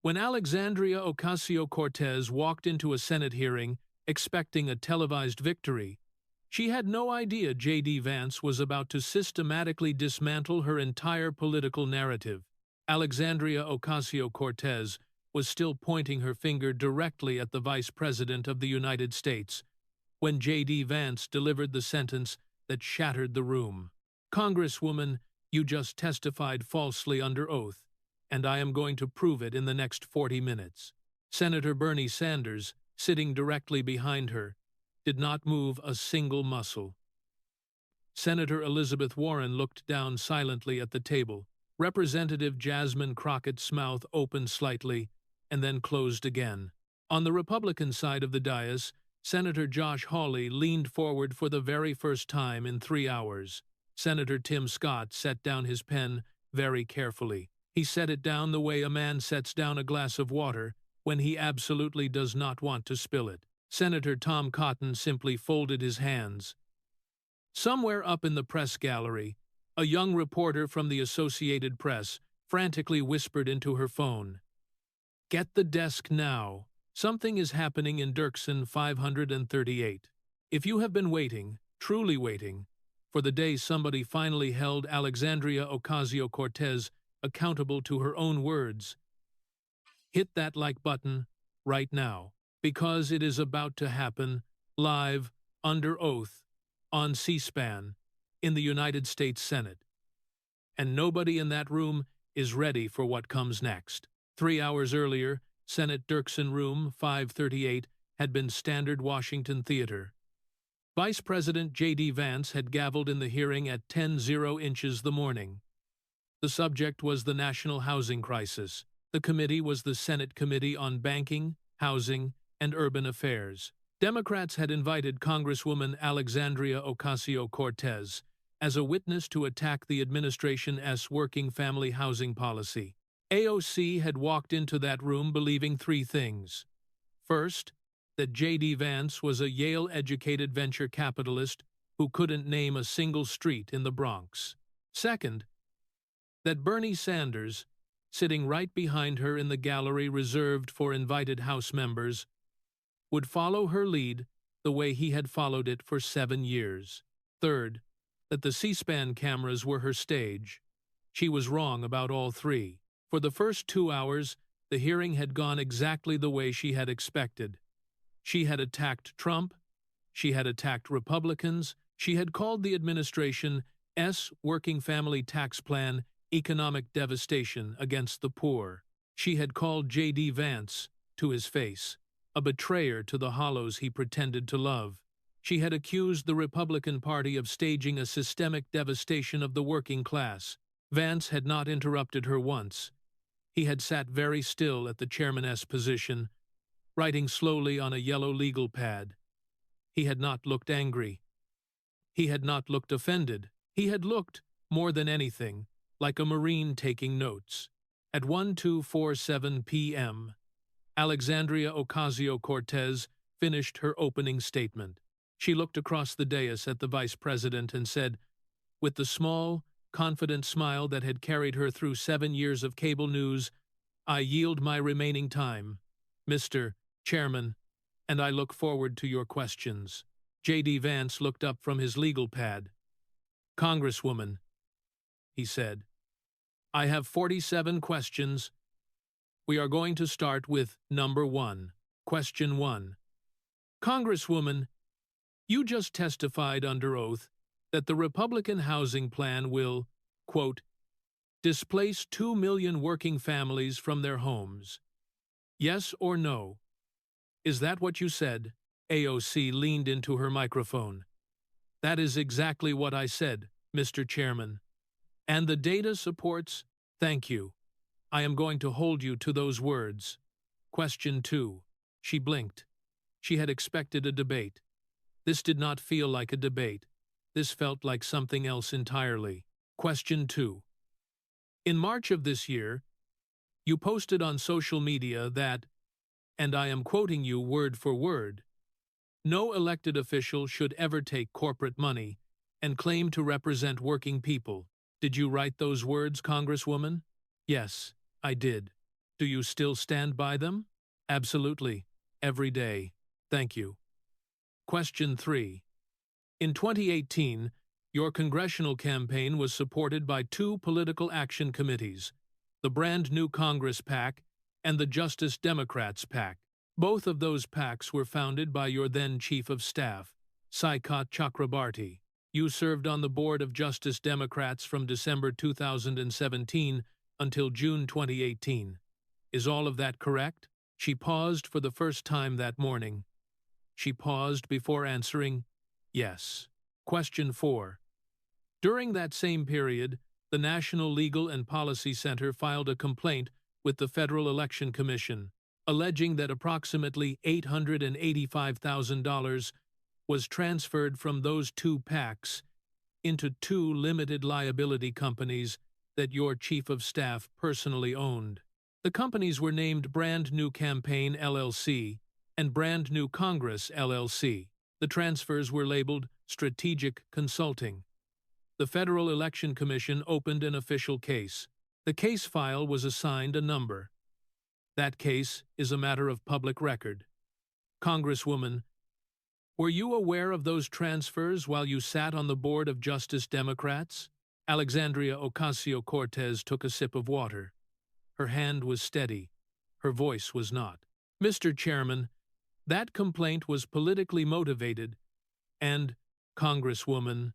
When Alexandria Ocasio-Cortez walked into a Senate hearing expecting a televised victory, she had no idea JD Vance was about to systematically dismantle her entire political narrative. Alexandria Ocasio-Cortez was still pointing her finger directly at the Vice President of the United States when JD Vance delivered the sentence that shattered the room. "Congresswoman, you just testified falsely under oath, and I am going to prove it in the next 40 minutes. Senator Bernie Sanders, sitting directly behind her, did not move a single muscle. Senator Elizabeth Warren looked down silently at the table. Representative Jasmine Crockett's mouth opened slightly and then closed again. On the Republican side of the dais, Senator Josh Hawley leaned forward for the very first time in 3 hours. Senator Tim Scott set down his pen very carefully. He set it down the way a man sets down a glass of water when he absolutely does not want to spill it. Senator Tom Cotton simply folded his hands. Somewhere up in the press gallery, a young reporter from the Associated Press frantically whispered into her phone, "Get the desk now. Something is happening in Dirksen 538. If you have been waiting, truly waiting, for the day somebody finally held Alexandria Ocasio-Cortez accountable to her own words, hit that like button right now, because it is about to happen live, under oath, on C-SPAN, in the United States Senate. And nobody in that room is ready for what comes next." 3 hours earlier, Senate Dirksen Room 538 had been standard Washington theater. Vice President JD Vance had gavelled in the hearing at 10:00 inches the morning. The subject was the national housing crisis. The committee was the Senate Committee on Banking, Housing, and Urban Affairs. Democrats had invited Congresswoman Alexandria Ocasio-Cortez as a witness to attack the administration's working family housing policy. AOC had walked into that room believing 3 things. First, that JD Vance was a Yale-educated venture capitalist who couldn't name a single street in the Bronx. Second, that Bernie Sanders, sitting right behind her in the gallery reserved for invited House members, would follow her lead the way he had followed it for 7 years. Third, that the C-SPAN cameras were her stage. She was wrong about all 3. For the first 2 hours, the hearing had gone exactly the way she had expected. She had attacked Trump, she had attacked Republicans, she had called the administration's working family tax plan economic devastation against the poor. She had called JD Vance, to his face, a betrayer to the hollows he pretended to love. She had accused the Republican Party of staging a systemic devastation of the working class. Vance had not interrupted her once. He had sat very still at the chairman's position, writing slowly on a yellow legal pad. He had not looked angry. He had not looked offended. He had looked, more than anything, like a Marine taking notes. At 12:47 p.m., Alexandria Ocasio-Cortez finished her opening statement. She looked across the dais at the Vice President and said, with the small, confident smile that had carried her through 7 years of cable news, "I yield my remaining time, Mr. Chairman, and I look forward to your questions." JD Vance looked up from his legal pad. "Congresswoman," he said, "I have 47 questions. We are going to start with number 1. Question 1. Congresswoman, you just testified under oath that the Republican housing plan will, quote, displace 2 million working families from their homes. Yes or no? Is that what you said?" AOC leaned into her microphone. "That is exactly what I said, Mr. Chairman. And the data supports, thank you. I am going to hold you to those words. Question 2. She blinked. She had expected a debate. This did not feel like a debate. This felt like something else entirely. Question 2. In March of this year, you posted on social media that, and I am quoting you word for word, no elected official should ever take corporate money and claim to represent working people. Did you write those words, Congresswoman? Yes, I did. Do you still stand by them? Absolutely. Every day. Thank you. Question 3. In 2018, your congressional campaign was supported by two political action committees, the Brand New Congress PAC and the Justice Democrats PAC. Both of those PACs were founded by your then Chief of Staff, Saikat Chakrabarti. You served on the board of Justice Democrats from December 2017 until June 2018. Is all of that correct? She paused for the first time that morning. She paused before answering, yes. Question 4. During that same period, the National Legal and Policy Center filed a complaint with the Federal Election Commission, alleging that approximately $885,000 was transferred from those two PACs into two limited liability companies that your Chief of Staff personally owned. The companies were named Brand New Campaign LLC and Brand New Congress LLC. The transfers were labeled Strategic Consulting. The Federal Election Commission opened an official case. The case file was assigned a number. That case is a matter of public record. Congresswoman, were you aware of those transfers while you sat on the board of Justice Democrats? Alexandria Ocasio-Cortez took a sip of water. Her hand was steady. Her voice was not. Mr. Chairman, that complaint was politically motivated, and, Congresswoman,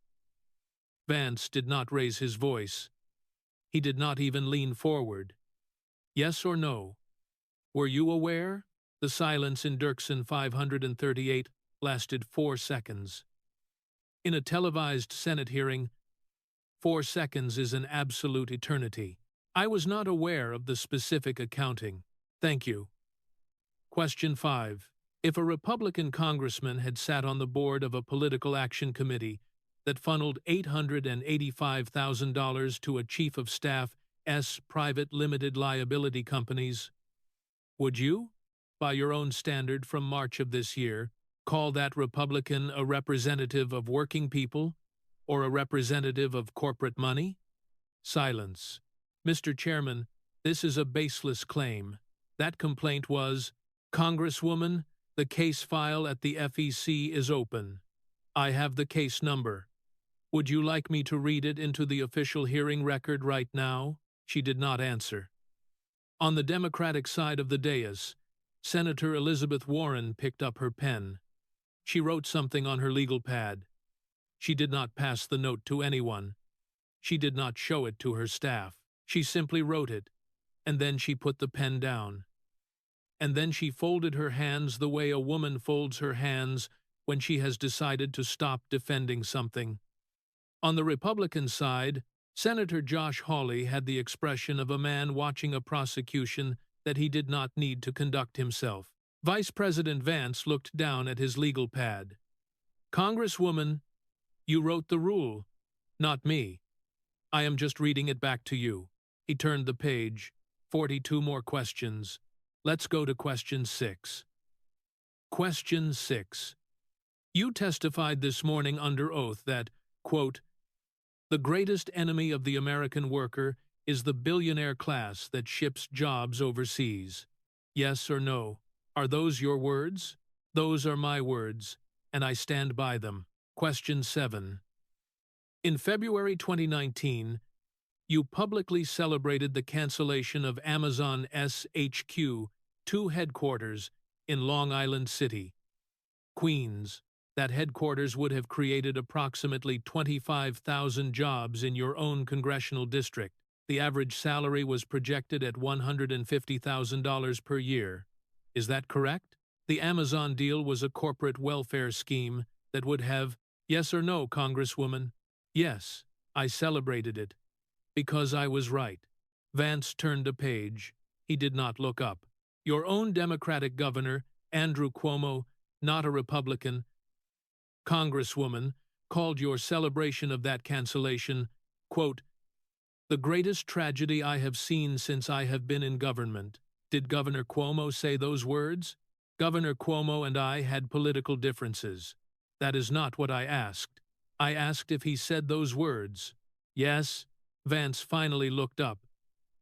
Vance did not raise his voice. He did not even lean forward. Yes or no? Were you aware? The silence in Dirksen 538 lasted 4 seconds. In a televised Senate hearing, 4 seconds is an absolute eternity. I was not aware of the specific accounting. Thank you. Question 5. If a Republican congressman had sat on the board of a political action committee that funneled $885,000 to a Chief of Staff's private limited liability companies, would you, by your own standard from March of this year, call that Republican a representative of working people or a representative of corporate money? Silence. Mr. Chairman, this is a baseless claim. That complaint was, Congresswoman, the case file at the FEC is open. I have the case number. Would you like me to read it into the official hearing record right now? She did not answer. On the Democratic side of the dais, Senator Elizabeth Warren picked up her pen. She wrote something on her legal pad. She did not pass the note to anyone. She did not show it to her staff. She simply wrote it, and then she put the pen down. And then she folded her hands the way a woman folds her hands when she has decided to stop defending something. On the Republican side, Senator Josh Hawley had the expression of a man watching a prosecution that he did not need to conduct himself. Vice President Vance looked down at his legal pad. Congresswoman, you wrote the rule, not me. I am just reading it back to you. He turned the page. 42 more questions. Let's go to question 6. Question 6. You testified this morning under oath that, quote, the greatest enemy of the American worker is the billionaire class that ships jobs overseas. Yes or no? Are those your words? Those are my words, and I stand by them. Question 7. In February 2019, you publicly celebrated the cancellation of Amazon's HQ2 headquarters in Long Island City, Queens. That headquarters would have created approximately 25,000 jobs in your own congressional district. The average salary was projected at $150,000 per year. Is that correct? The Amazon deal was a corporate welfare scheme that would have, yes or no, Congresswoman? Yes, I celebrated it. Because I was right. Vance turned a page. He did not look up. Your own Democratic governor, Andrew Cuomo, not a Republican, Congresswoman, called your celebration of that cancellation, quote, the greatest tragedy I have seen since I have been in government. Did Governor Cuomo say those words? Governor Cuomo and I had political differences. That is not what I asked. I asked if he said those words. Yes. Vance finally looked up.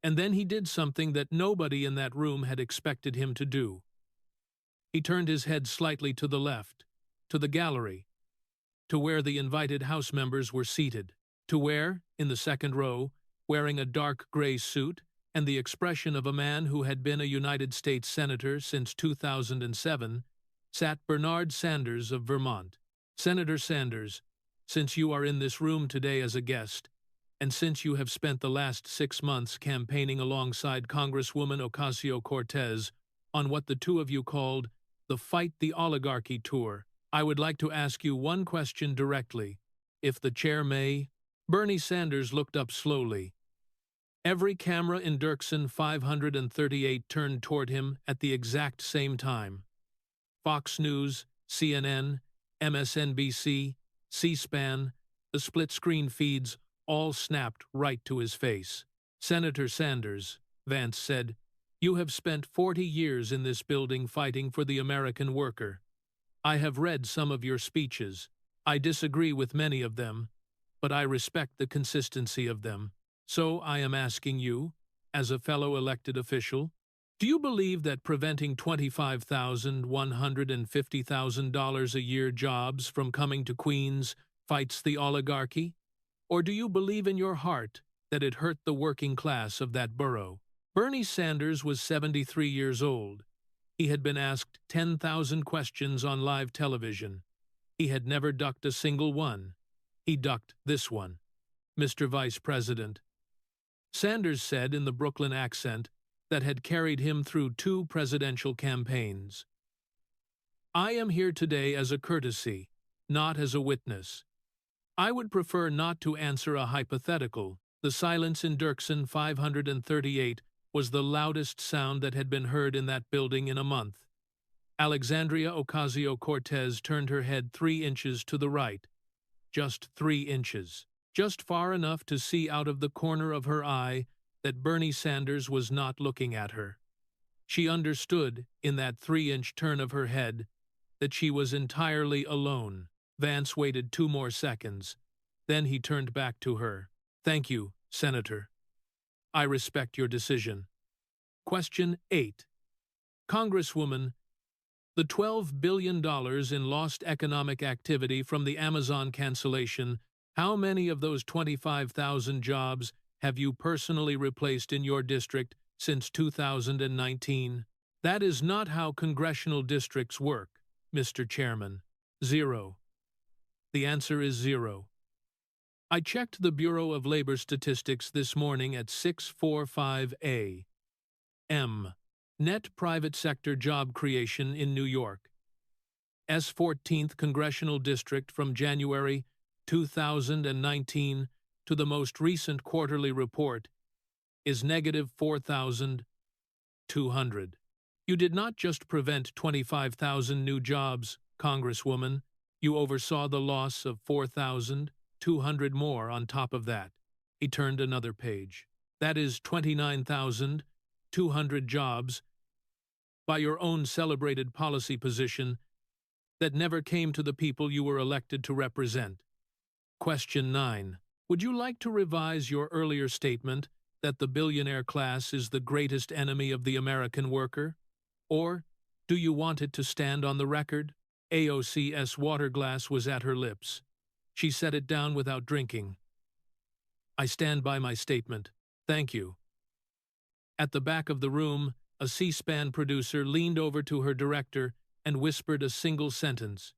And then he did something that nobody in that room had expected him to do. He turned his head slightly to the left, to the gallery, to where the invited House members were seated, to where, in the second row, wearing a dark gray suit and the expression of a man who had been a United States Senator since 2007, sat Bernard Sanders of Vermont. Senator Sanders, since you are in this room today as a guest, and since you have spent the last 6 months campaigning alongside Congresswoman Ocasio-Cortez on what the two of you called the Fight the Oligarchy Tour, I would like to ask you one question directly, if the chair may. Bernie Sanders looked up slowly. Every camera in Dirksen 538 turned toward him at the exact same time. Fox News, CNN, MSNBC, C-SPAN, the split-screen feeds all snapped right to his face. Senator Sanders, Vance said, you have spent 40 years in this building fighting for the American worker. I have read some of your speeches. I disagree with many of them, but I respect the consistency of them. So I am asking you, as a fellow elected official, do you believe that preventing $25,000, $150,000 a year jobs from coming to Queens fights the oligarchy? Or do you believe in your heart that it hurt the working class of that borough? Bernie Sanders was 73 years old. He had been asked 10,000 questions on live television. He had never ducked a single one. He ducked this one. Mr. Vice President, Sanders said in the Brooklyn accent that had carried him through 2 presidential campaigns. I am here today as a courtesy, not as a witness. I would prefer not to answer a hypothetical. The silence in Dirksen 538 was the loudest sound that had been heard in that building in a month. Alexandria Ocasio-Cortez turned her head 3 inches to the right. Just 3 inches. Just far enough to see out of the corner of her eye that Bernie Sanders was not looking at her. She understood, in that 3-inch turn of her head, that she was entirely alone. Vance waited 2 more seconds. Then he turned back to her. Thank you, Senator. I respect your decision. Question 8. Congresswoman, the $12 billion in lost economic activity from the Amazon cancellation, how many of those 25,000 jobs have you personally replaced in your district since 2019? That is not how congressional districts work, Mr. Chairman. 0. The answer is 0. I checked the Bureau of Labor Statistics this morning at 6:45 a.m. Net private sector job creation in New York. S14th Congressional District from January 2019 to the most recent quarterly report is negative 4,200. You did not just prevent 25,000 new jobs, Congresswoman. You oversaw the loss of 4,200 more on top of that. He turned another page. That is 29,200 jobs by your own celebrated policy position that never came to the people you were elected to represent. Question 9. Would you like to revise your earlier statement that the billionaire class is the greatest enemy of the American worker? Or do you want it to stand on the record? AOC's water glass was at her lips. She set it down without drinking. I stand by my statement. Thank you. At the back of the room, a C-SPAN producer leaned over to her director and whispered a single sentence.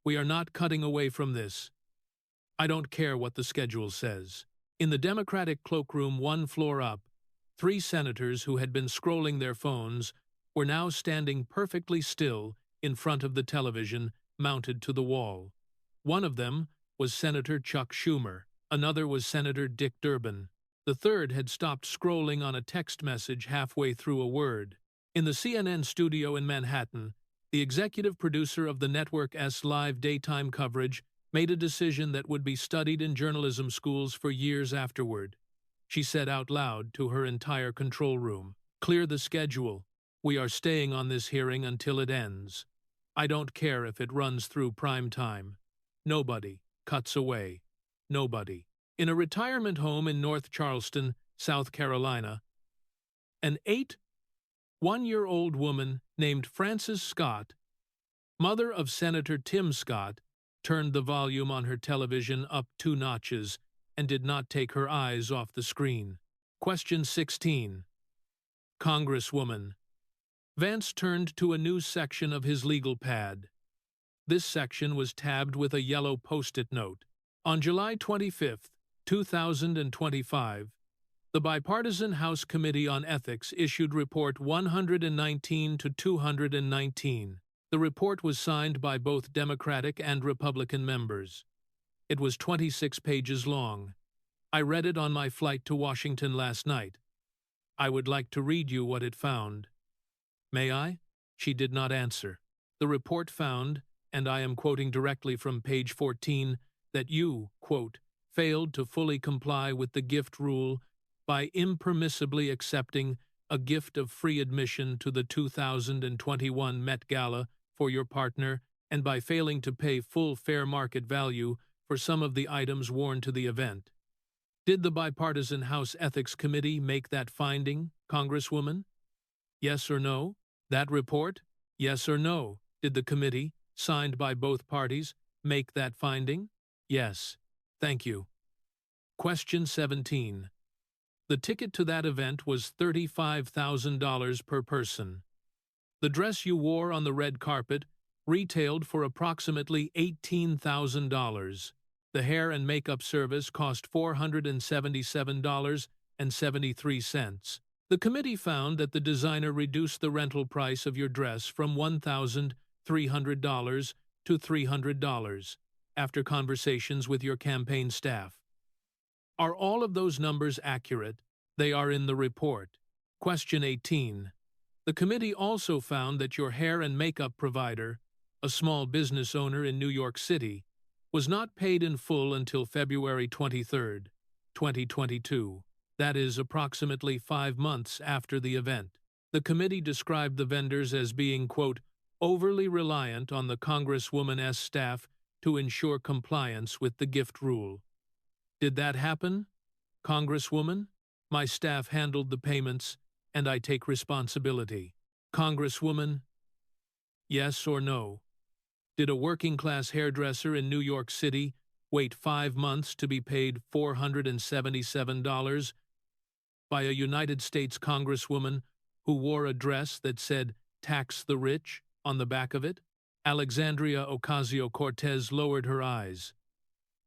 We are not cutting away from this. I don't care what the schedule says. In the Democratic cloakroom 1 floor up, 3 senators who had been scrolling their phones were now standing perfectly still in front of the television mounted to the wall. One of them was Senator Chuck Schumer. Another was Senator Dick Durbin. The third had stopped scrolling on a text message halfway through a word. In the CNN studio in Manhattan, the executive producer of the network's live daytime coverage made a decision that would be studied in journalism schools for years afterward. She said out loud to her entire control room, "Clear the schedule. We are staying on this hearing until it ends. I don't care if it runs through prime time. Nobody cuts away. Nobody." In a retirement home in North Charleston, South Carolina. An 81-year-old woman named Frances Scott, mother of Senator Tim Scott, turned the volume on her television up 2 notches and did not take her eyes off the screen. Question 16. Congresswoman. Vance turned to a new section of his legal pad. This section was tabbed with a yellow post-it note. On July 25, 2025, the Bipartisan House Committee on Ethics issued Report 119 to 219. The report was signed by both Democratic and Republican members. It was 26 pages long. I read it on my flight to Washington last night. I would like to read you what it found. May I? She did not answer. The report found, and I am quoting directly from page 14, that you, quote, failed to fully comply with the gift rule by impermissibly accepting a gift of free admission to the 2021 Met Gala for your partner and by failing to pay full fair market value for some of the items worn to the event. Did the Bipartisan House Ethics Committee make that finding, Congresswoman? Yes or no? That report? Yes or no? Did the committee, signed by both parties, make that finding? Yes. Thank you. Question 17. The ticket to that event was $35,000 per person. The dress you wore on the red carpet retailed for approximately $18,000. The hair and makeup service cost $477.73. The committee found that the designer reduced the rental price of your dress from $1,300 to $300 after conversations with your campaign staff. Are all of those numbers accurate? They are in the report. Question 18. The committee also found that your hair and makeup provider, a small business owner in New York City, was not paid in full until February 23, 2022. That is approximately 5 months after the event. The committee described the vendors as being, quote, overly reliant on the Congresswoman's staff to ensure compliance with the gift rule. Did that happen, Congresswoman? My staff handled the payments, and I take responsibility. Congresswoman, yes or no? Did a working-class hairdresser in New York City wait 5 months to be paid $477 by a United States Congresswoman who wore a dress that said, "Tax the Rich," on the back of it? Alexandria Ocasio-Cortez lowered her eyes.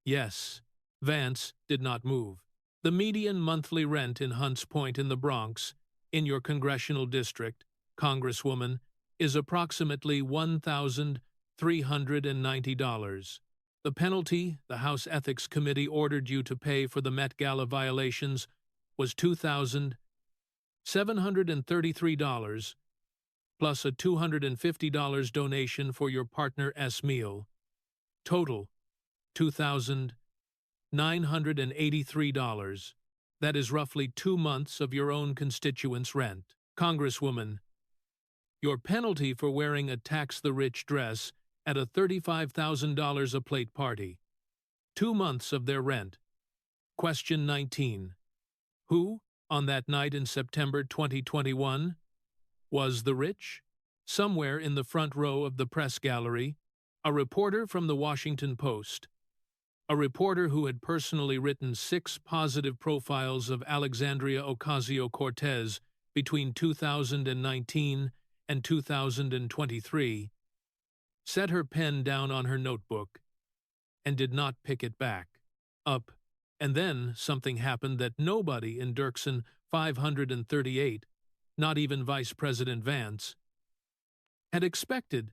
Yes. Vance did not move. The median monthly rent in Hunts Point in the Bronx, in your congressional district, Congresswoman, is approximately $1,390. The penalty the House Ethics Committee ordered you to pay for the Met Gala violations was $2,733, plus a $250 donation for your partner's meal. Total, $2,983. That is roughly 2 months of your own constituents' rent. Congresswoman, your penalty for wearing a tax-the-rich dress at a $35,000 a plate party. 2 months of their rent. Question 19. Who, on that night in September 2021, was the rich? Somewhere in the front row of the press gallery, a reporter from the Washington Post. A reporter who had personally written 6 positive profiles of Alexandria Ocasio-Cortez between 2019 and 2023, set her pen down on her notebook and did not pick it back up. And then something happened that nobody in Dirksen 538, not even Vice President Vance, had expected.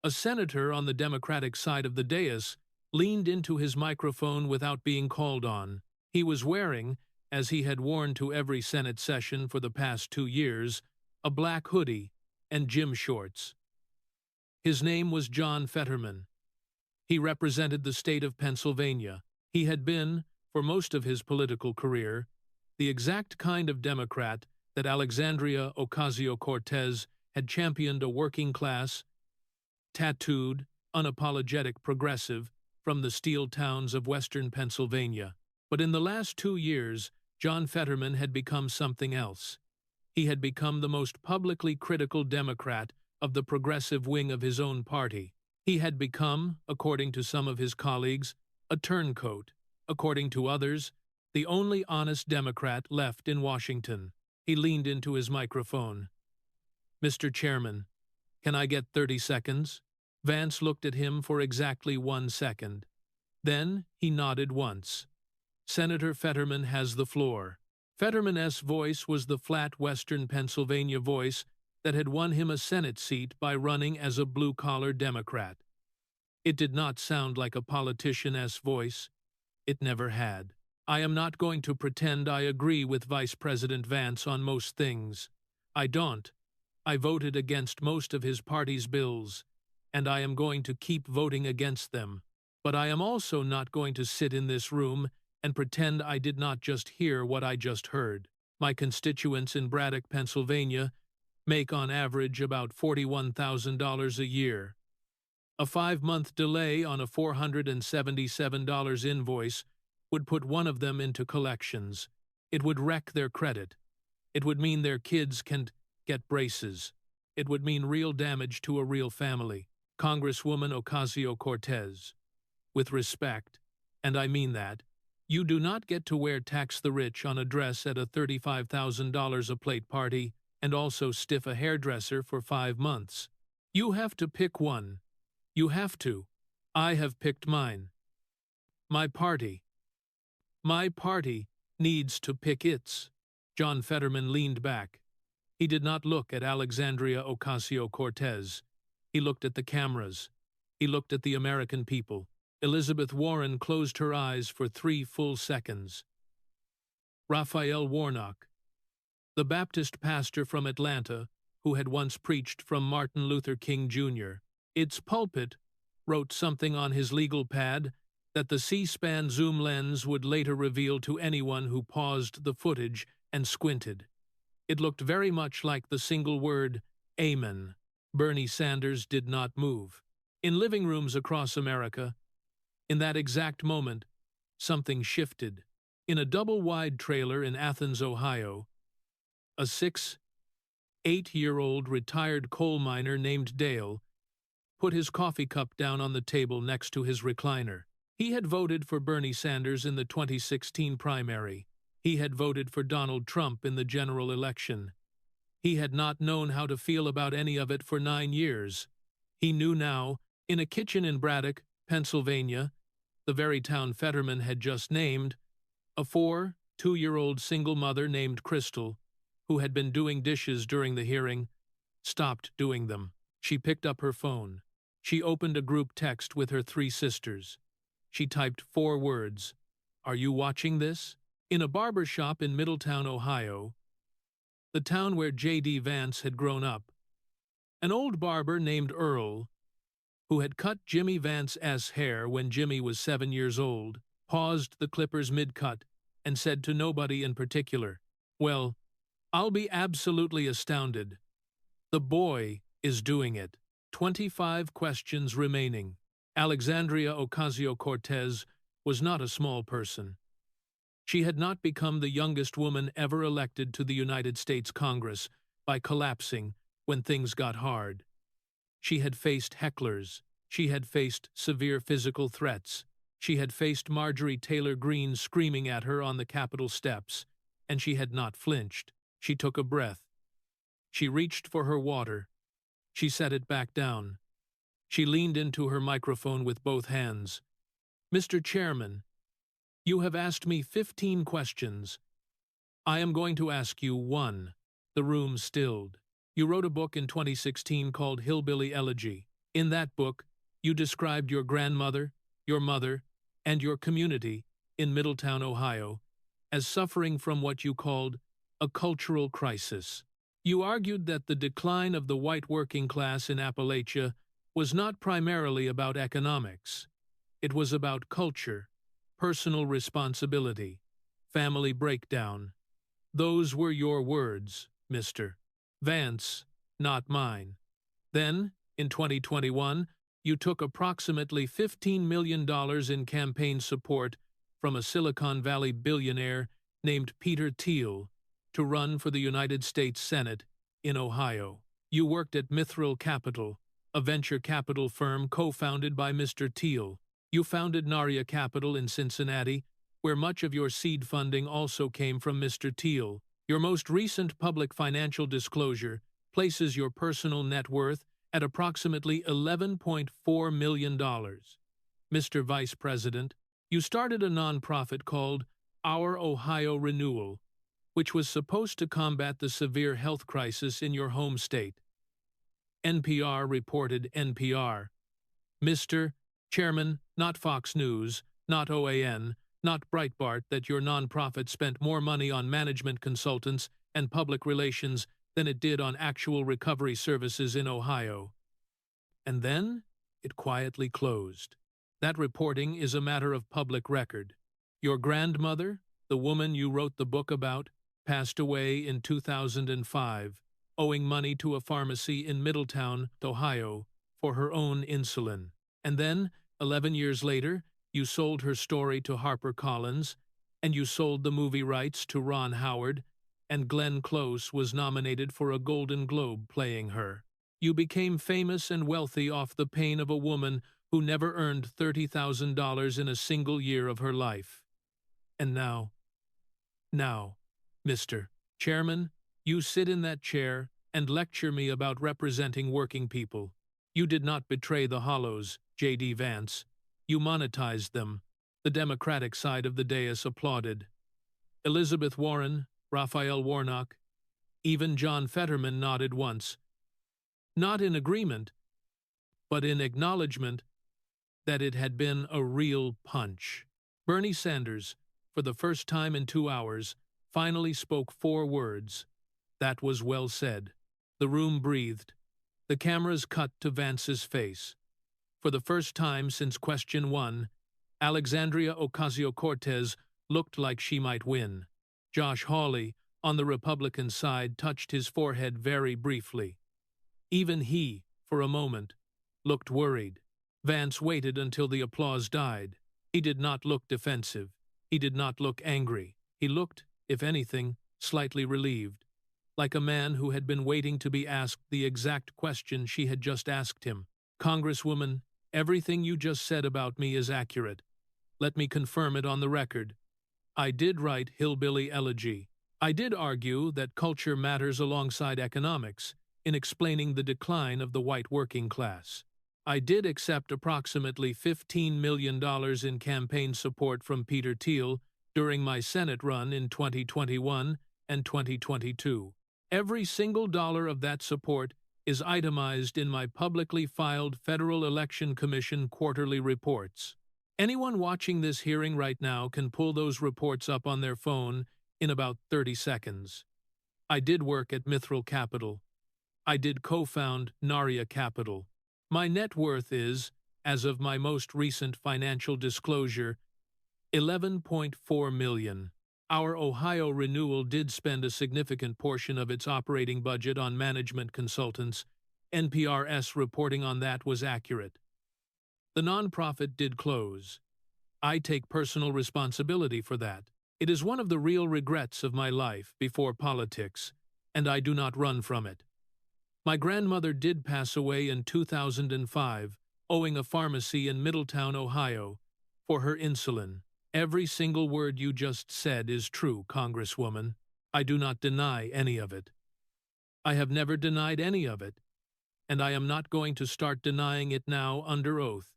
A senator on the Democratic side of the dais leaned into his microphone without being called on. He was wearing, as he had worn to every Senate session for the past 2 years, a black hoodie and gym shorts. His name was John Fetterman. He represented the state of Pennsylvania. He had been, for most of his political career, the exact kind of Democrat that Alexandria Ocasio-Cortez had championed, a working-class, tattooed, unapologetic progressive from the steel towns of western Pennsylvania. But in the last 2 years, John Fetterman had become something else. He had become the most publicly critical Democrat of the progressive wing of his own party. He had become, according to some of his colleagues, a turncoat. According to others, the only honest Democrat left in Washington. He leaned into his microphone. "Mr. Chairman, can I get 30 seconds? Vance looked at him for exactly 1 second. Then he nodded once. "Senator Fetterman has the floor." Fetterman's voice was the flat Western Pennsylvania voice that had won him a Senate seat by running as a blue-collar Democrat. It did not sound like a politician's voice. It never had. "I am not going to pretend I agree with Vice President Vance on most things. I don't. I voted against most of his party's bills, and I am going to keep voting against them. But I am also not going to sit in this room and pretend I did not just hear what I just heard. My constituents in Braddock, Pennsylvania, make on average about $41,000 a year. A 5-month delay on a $477 invoice would put one of them into collections. It would wreck their credit. It would mean their kids can't get braces. It would mean real damage to a real family. Congresswoman Ocasio-Cortez, with respect, and I mean that, you do not get to wear Tax the Rich on a dress at a $35,000 a plate party and also stiff a hairdresser for 5 months. You have to pick one. You have to. I have picked mine. My party needs to pick its." John Fetterman leaned back. He did not look at Alexandria Ocasio-Cortez. He looked at the cameras. He looked at the American people. Elizabeth Warren closed her eyes for 3 full seconds. Raphael Warnock, the Baptist pastor from Atlanta who had once preached from Martin Luther King Jr., its pulpit, wrote something on his legal pad that the C-SPAN zoom lens would later reveal to anyone who paused the footage and squinted. It looked very much like the single word, "Amen." Bernie Sanders did not move. In living rooms across America, in that exact moment, something shifted. In a double-wide trailer in Athens, Ohio, a 8-year-old retired coal miner named Dale put his coffee cup down on the table next to his recliner. He had voted for Bernie Sanders in the 2016 primary. He had voted for Donald Trump in the general election. He had not known how to feel about any of it for 9 years. He knew now, in a kitchen in Braddock, Pennsylvania, the very town Fetterman had just named, a 2-year-old single mother named Crystal, who had been doing dishes during the hearing, stopped doing them. She picked up her phone. She opened a group text with her 3 sisters. She typed 4 words. "Are you watching this?" In a barber shop in Middletown, Ohio, the town where JD Vance had grown up, an old barber named Earl, who had cut Jimmy Vance's hair when Jimmy was 7 years old, paused the clippers mid-cut and said to nobody in particular, "Well, I'll be absolutely astounded. The boy is doing it." 25 questions remaining. Alexandria Ocasio-Cortez was not a small person. She had not become the youngest woman ever elected to the United States Congress by collapsing when things got hard. She had faced hecklers. She had faced severe physical threats. She had faced Marjorie Taylor Greene screaming at her on the Capitol steps, and she had not flinched. She took a breath. She reached for her water. She set it back down. She leaned into her microphone with both hands. "Mr. Chairman, you have asked me 15 questions. I am going to ask you 1. The room stilled. You wrote a book in 2016 called Hillbilly Elegy. In that book, you described your grandmother, your mother, and your community in Middletown, Ohio, as suffering from what you called a cultural crisis. You argued that the decline of the white working class in Appalachia was not primarily about economics. It was about culture, personal responsibility, family breakdown. Those were your words, Mr. Vance, not mine. Then, in 2021, you took approximately $15 million in campaign support from a Silicon Valley billionaire named Peter Thiel to run for the United States Senate in Ohio. You worked at Mithril Capital, a venture capital firm co-founded by Mr. Thiel. You founded Naria Capital in Cincinnati, where much of your seed funding also came from Mr. Thiel. Your most recent public financial disclosure places your personal net worth at approximately $11.4 million. Mr. Vice President, you started a nonprofit called Our Ohio Renewal, which was supposed to combat the severe health crisis in your home state. NPR reported NPR. Mr. Chairman, not Fox News, not OAN, not Breitbart, that your nonprofit spent more money on management consultants and public relations than it did on actual recovery services in Ohio. And then it quietly closed. That reporting is a matter of public record. Your grandmother, the woman you wrote the book about, passed away in 2005, owing money to a pharmacy in Middletown, Ohio, for her own insulin. And then, 11 years later, you sold her story to HarperCollins, and you sold the movie rights to Ron Howard, and Glenn Close was nominated for a Golden Globe playing her. You became famous and wealthy off the pain of a woman who never earned $30,000 in a single year of her life. And now, Mr. Chairman, you sit in that chair and lecture me about representing working people. You did not betray the hollows, JD Vance. You monetized them. The Democratic side of the dais applauded. Elizabeth Warren, Raphael Warnock, even John Fetterman nodded once. Not in agreement, but in acknowledgement that it had been a real punch. Bernie Sanders, for the first time in 2 hours, finally spoke 4 words. That was well said. The room breathed. The cameras cut to Vance's face. For the first time since question 1, Alexandria Ocasio-Cortez looked like she might win. Josh Hawley, on the Republican side, touched his forehead very briefly. Even he, for a moment, looked worried. Vance waited until the applause died. He did not look defensive. He did not look angry. He looked, if anything, slightly relieved, like a man who had been waiting to be asked the exact question she had just asked him. Congresswoman, everything you just said about me is accurate. Let me confirm it on the record. I did write Hillbilly Elegy. I did argue that culture matters alongside economics in explaining the decline of the white working class. I did accept approximately $15 million in campaign support from Peter Thiel during my Senate run in 2021 and 2022. Every single dollar of that support is itemized in my publicly filed Federal Election Commission quarterly reports. Anyone watching this hearing right now can pull those reports up on their phone in about 30 seconds. I did work at Mithril Capital. I did co-found Naria Capital. My net worth is, as of my most recent financial disclosure, $11.4 million. Our Ohio Renewal did spend a significant portion of its operating budget on management consultants. NPR's reporting on that was accurate. The nonprofit did close. I take personal responsibility for that. It is one of the real regrets of my life before politics, and I do not run from it. My grandmother did pass away in 2005, owing a pharmacy in Middletown, Ohio, for her insulin. Every single word you just said is true, Congresswoman. I do not deny any of it. I have never denied any of it, and I am not going to start denying it now under oath,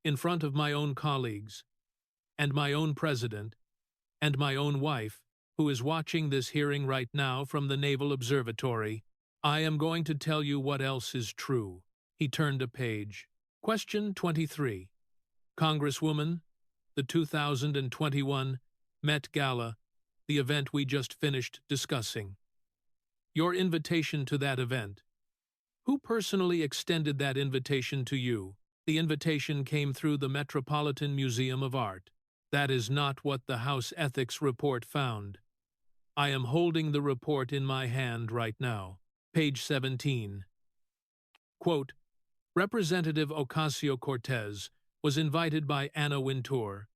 in front of my own colleagues, and my own president, and my own wife, who is watching this hearing right now from the Naval Observatory. I am going to tell you what else is true. He turned a page. Question 23. Congresswoman, the 2021 Met Gala, the event we just finished discussing. Your invitation to that event. Who personally extended that invitation to you? The invitation came through the Metropolitan Museum of Art. That is not what the House Ethics Report found. I am holding the report in my hand right now. Page 17. Quote, Representative Ocasio-Cortez was invited by Anna Wintour,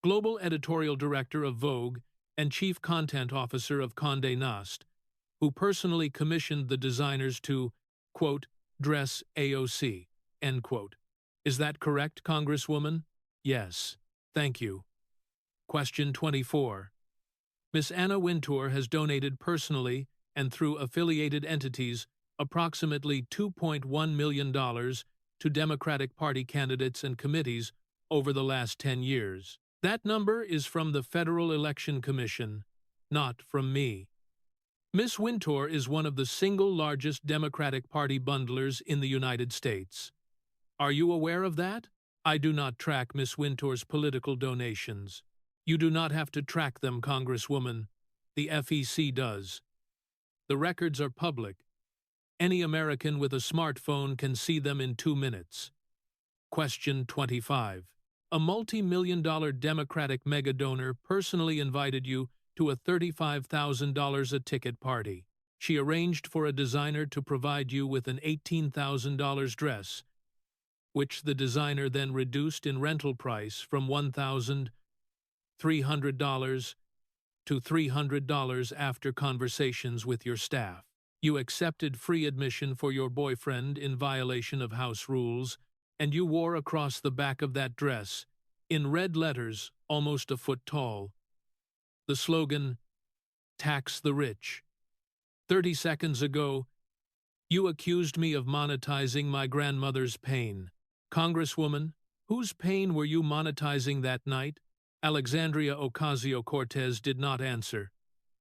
global editorial director of Vogue and chief content officer of Condé Nast, who personally commissioned the designers to, quote, dress AOC, end quote. Is that correct, Congresswoman? Yes. Thank you. Question 24. Miss Anna Wintour has donated personally and through affiliated entities approximately $2.1 million to Democratic Party candidates and committees over the last 10 years. That number is from the Federal Election Commission, not from me. Miss Wintour is one of the single largest Democratic Party bundlers in the United States. Are you aware of that? I do not track Miss Wintour's political donations. You do not have to track them, Congresswoman. The FEC does. The records are public. Any American with a smartphone can see them in 2 minutes. Question 25. A multi-million-dollar Democratic mega-donor personally invited you to a $35,000 a ticket party. She arranged for a designer to provide you with an $18,000 dress, which the designer then reduced in rental price from $1,300 to $300 after conversations with your staff. You accepted free admission for your boyfriend in violation of house rules, and you wore across the back of that dress, in red letters almost a foot tall, the slogan, "Tax the Rich." 30 seconds ago, you accused me of monetizing my grandmother's pain. Congresswoman, whose pain were you monetizing that night? Alexandria Ocasio-Cortez did not answer.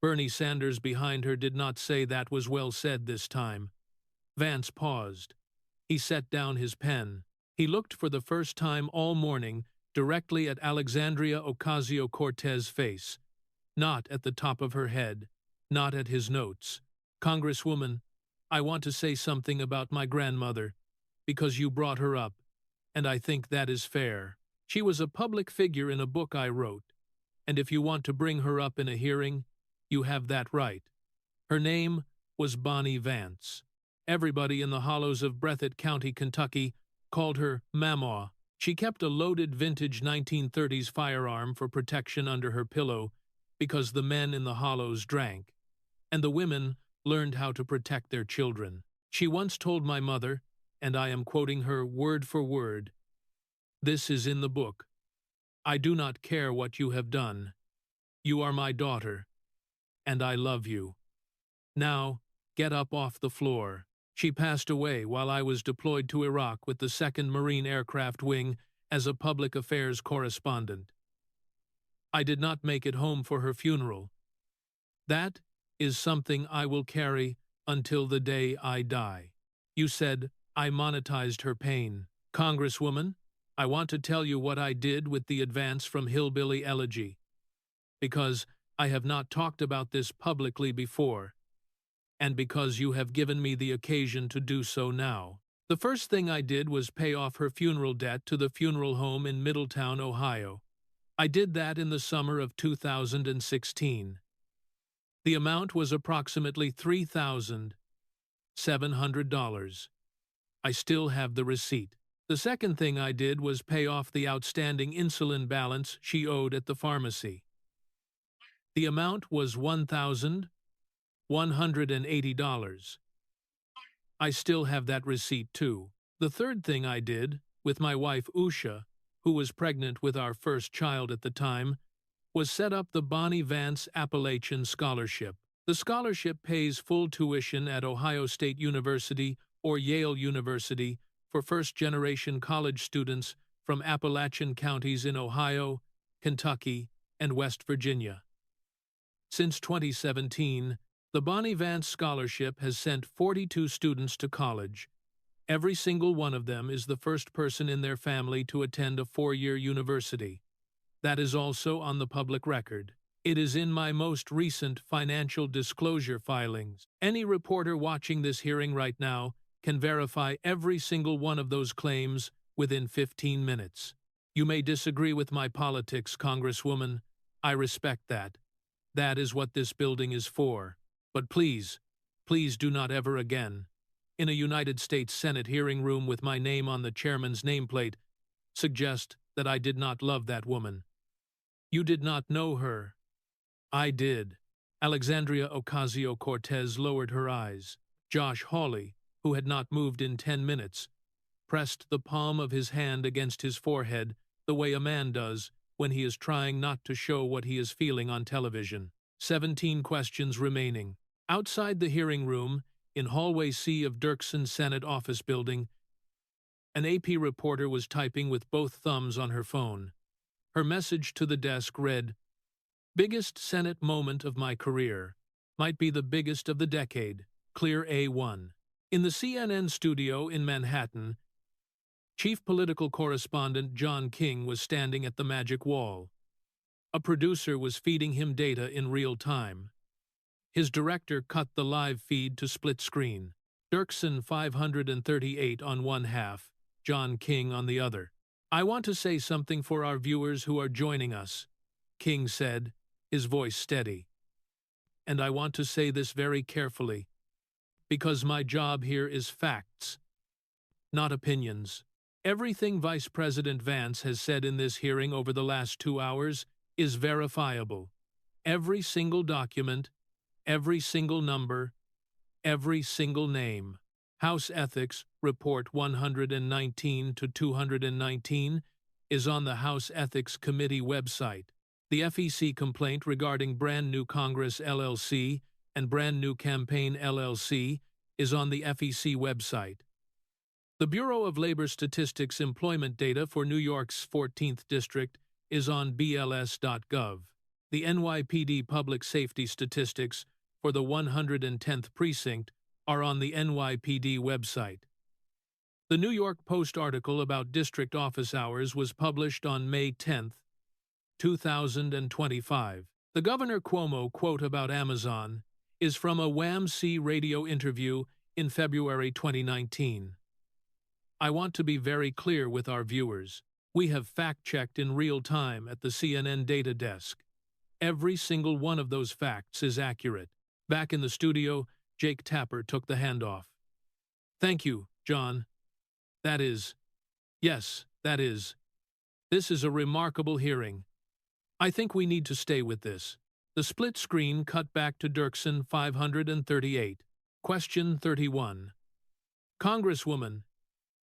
Bernie Sanders behind her did not say that was well said this time. Vance paused. He set down his pen. He looked for the first time all morning directly at Alexandria Ocasio-Cortez's face, not at the top of her head, not at his notes. Congresswoman, I want to say something about my grandmother, because you brought her up, and I think that is fair. She was a public figure in a book I wrote, and if you want to bring her up in a hearing, you have that right. Her name was Bonnie Vance. Everybody in the hollows of Breathitt County, Kentucky, called her Mamaw. She kept a loaded vintage 1930s firearm for protection under her pillow because the men in the hollows drank, and the women learned how to protect their children. She once told my mother, and I am quoting her word for word, "This is in the book. I do not care what you have done. You are my daughter, and I love you. Now, get up off the floor." She passed away while I was deployed to Iraq with the 2nd Marine Aircraft Wing as a public affairs correspondent. I did not make it home for her funeral. That is something I will carry until the day I die. You said I monetized her pain. Congresswoman, I want to tell you what I did with the advance from Hillbilly Elegy, because I have not talked about this publicly before, and because you have given me the occasion to do so now. The first thing I did was pay off her funeral debt to the funeral home in Middletown, Ohio. I did that in the summer of 2016. The amount was approximately $3,700. I still have the receipt. The second thing I did was pay off the outstanding insulin balance she owed at the pharmacy. The amount was $1,180. I still have that receipt too. The third thing I did, with my wife Usha, who was pregnant with our first child at the time, was set up the Bonnie Vance Appalachian Scholarship. The scholarship pays full tuition at Ohio State University or Yale University for first-generation college students from Appalachian counties in Ohio, Kentucky, and West Virginia. Since 2017, the Bonnie Vance Scholarship has sent 42 students to college. Every single one of them is the first person in their family to attend a 4-year university. That is also on the public record. It is in my most recent financial disclosure filings. Any reporter watching this hearing right now can verify every single one of those claims within 15 minutes. You may disagree with my politics, Congresswoman. I respect that. That is what this building is for. But please, please do not ever again, in a United States Senate hearing room with my name on the chairman's nameplate, suggest that I did not love that woman. You did not know her. I did. Alexandria Ocasio-Cortez lowered her eyes. Josh Hawley, who had not moved in 10 minutes, pressed the palm of his hand against his forehead the way a man does when he is trying not to show what he is feeling on television. 17 questions remaining. Outside the hearing room, in hallway C of Dirksen Senate office building, an AP reporter was typing with both thumbs on her phone. Her message to the desk read, "Biggest Senate moment of my career. Might be the biggest of the decade. Clear A1." In the CNN studio in Manhattan, chief political correspondent John King was standing at the magic wall. A producer was feeding him data in real time. His director cut the live feed to split screen. Dirksen 538 on one half, John King on the other. "I want to say something for our viewers who are joining us," King said, his voice steady. "And I want to say this very carefully, because my job here is facts, not opinions. Everything Vice President Vance has said in this hearing over the last 2 hours is verifiable. Every single document, every single number, every single name. House Ethics Report 119 to 219 is on the House Ethics Committee website. The FEC complaint regarding Brand New Congress LLC and Brand New Campaign LLC is on the FEC website. The Bureau of Labor Statistics employment data for New York's 14th District is on BLS.gov. The NYPD public safety statistics for the 110th precinct are on the NYPD website. The New York Post article about district office hours was published on May 10, 2025. The Governor Cuomo quote about Amazon is from a WAMC radio interview in February 2019. "I want to be very clear with our viewers. We have fact-checked in real time at the CNN data desk. Every single one of those facts is accurate." Back in the studio, Jake Tapper took the handoff. "Thank you, John. Yes, that is. This is a remarkable hearing. I think we need to stay with this." The split screen cut back to Dirksen 538. Question 31. "Congresswoman,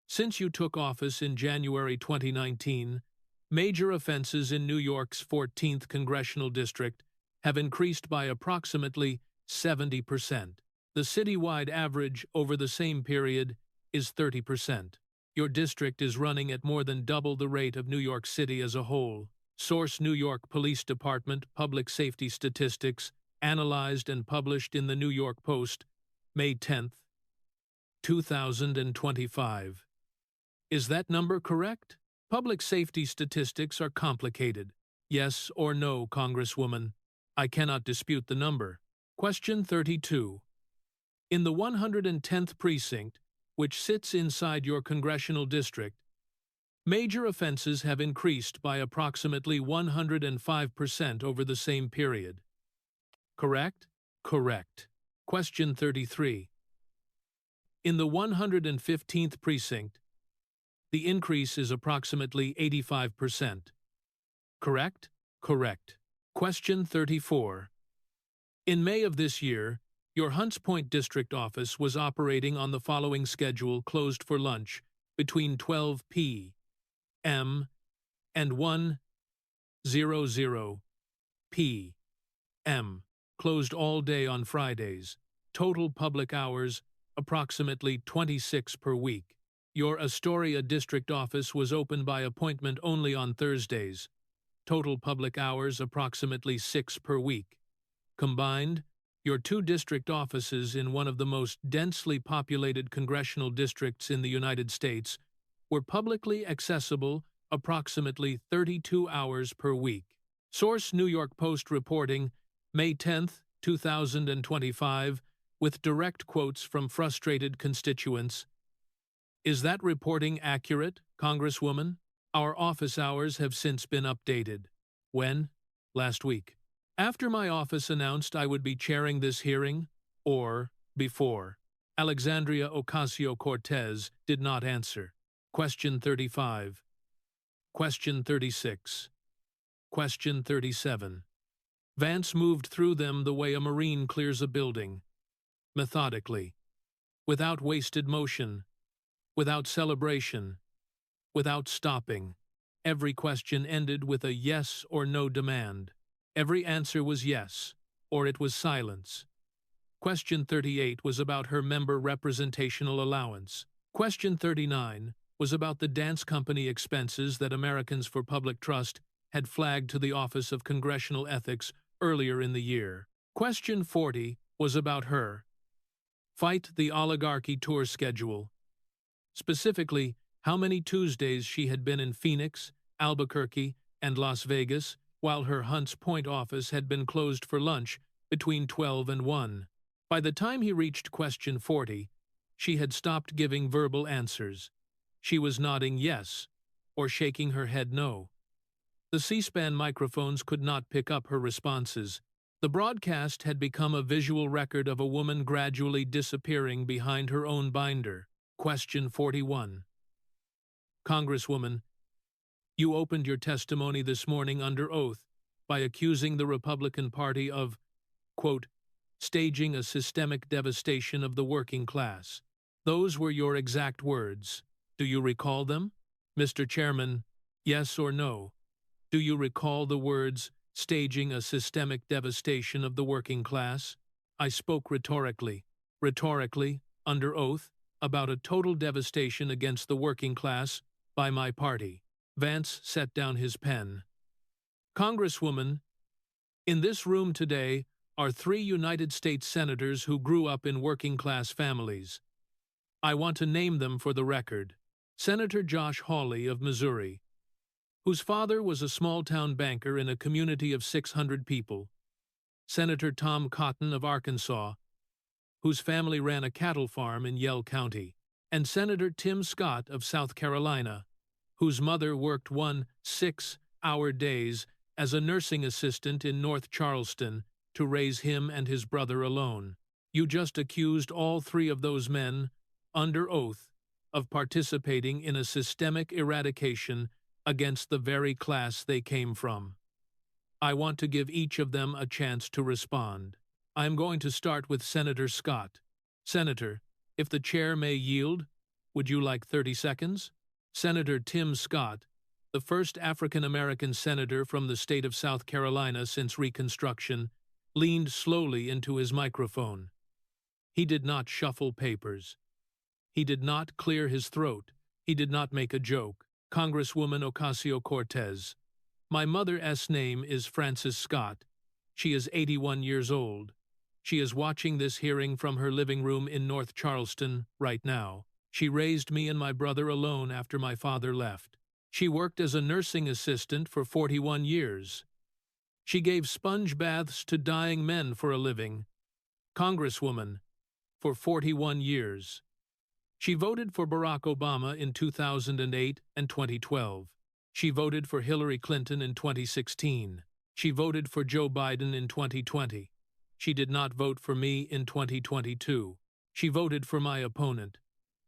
since you took office in January 2019, major offenses in New York's 14th congressional district have increased by approximately 70%. The citywide average over the same period is 30%. Your district is running at more than double the rate of New York City as a whole. Source: New York Police Department Public Safety Statistics, analyzed and published in the New York Post, May 10, 2025. Is that number correct? Public safety statistics are complicated. Yes or no, Congresswoman? I cannot dispute the number. Question 32. In the 110th precinct, which sits inside your congressional district, major offenses have increased by approximately 105% over the same period. Correct? Correct. Question 33. In the 115th precinct, the increase is approximately 85%. Correct? Correct. Question 34. In May of this year, your Hunts Point District Office was operating on the following schedule closed for lunch between 12 p.m. and 1:00 p.m. Closed all day on Fridays. Total public hours, approximately 26 per week. Your Astoria District Office was open by appointment only on Thursdays. Total public hours, approximately 6 per week. Combined, your two district offices in one of the most densely populated congressional districts in the United States were publicly accessible approximately 32 hours per week. Source: New York Post reporting, May 10, 2025, with direct quotes from frustrated constituents. Is that reporting accurate, Congresswoman? Our office hours have since been updated. When? Last week. After my office announced I would be chairing this hearing, or before? Alexandria Ocasio-Cortez did not answer. Question 35. Question 36. Question 37. Vance moved through them the way a Marine clears a building, methodically, without wasted motion, without celebration, without stopping. Every question ended with a yes or no demand. Every answer was yes, or it was silence. Question 38 was about her member representational allowance. Question 39 was about the dance company expenses that Americans for Public Trust had flagged to the Office of Congressional Ethics earlier in the year. Question 40 was about her. Fight the Oligarchy tour schedule. Specifically, how many Tuesdays she had been in Phoenix, Albuquerque, and Las Vegas, while her Hunts Point office had been closed for lunch between 12 and 1. By the time he reached question 40, she had stopped giving verbal answers. She was nodding yes, or shaking her head no. The C-SPAN microphones could not pick up her responses. The broadcast had become a visual record of a woman gradually disappearing behind her own binder. Question 41. Congresswoman, you opened your testimony this morning under oath by accusing the Republican Party of, quote, staging a systemic devastation of the working class. Those were your exact words. Do you recall them? Mr. Chairman, yes or no? Do you recall the words, staging a systemic devastation of the working class? I spoke rhetorically, under oath, about a total devastation against the working class by my party. Vance set down his pen. Congresswoman, in this room today are 3 United States senators who grew up in working-class families. I want to name them for the record. Senator Josh Hawley of Missouri, whose father was a small-town banker in a community of 600 people. Senator Tom Cotton of Arkansas, whose family ran a cattle farm in Yell County. And Senator Tim Scott of South Carolina, whose mother worked 6-hour days as a nursing assistant in North Charleston to raise him and his brother alone. You just accused all 3 of those men, under oath, of participating in a systemic eradication against the very class they came from. I want to give each of them a chance to respond. I am going to start with Senator Scott. Senator, if the chair may yield, would you like 30 seconds? Senator Tim Scott, the first African-American senator from the state of South Carolina since Reconstruction, leaned slowly into his microphone. He did not shuffle papers. He did not clear his throat. He did not make a joke. Congresswoman Ocasio-Cortez, my mother's name is Frances Scott. She is 81 years old. She is watching this hearing from her living room in North Charleston right now. She raised me and my brother alone after my father left. She worked as a nursing assistant for 41 years. She gave sponge baths to dying men for a living. Congresswoman, for 41 years. She voted for Barack Obama in 2008 and 2012. She voted for Hillary Clinton in 2016. She voted for Joe Biden in 2020. She did not vote for me in 2022. She voted for my opponent.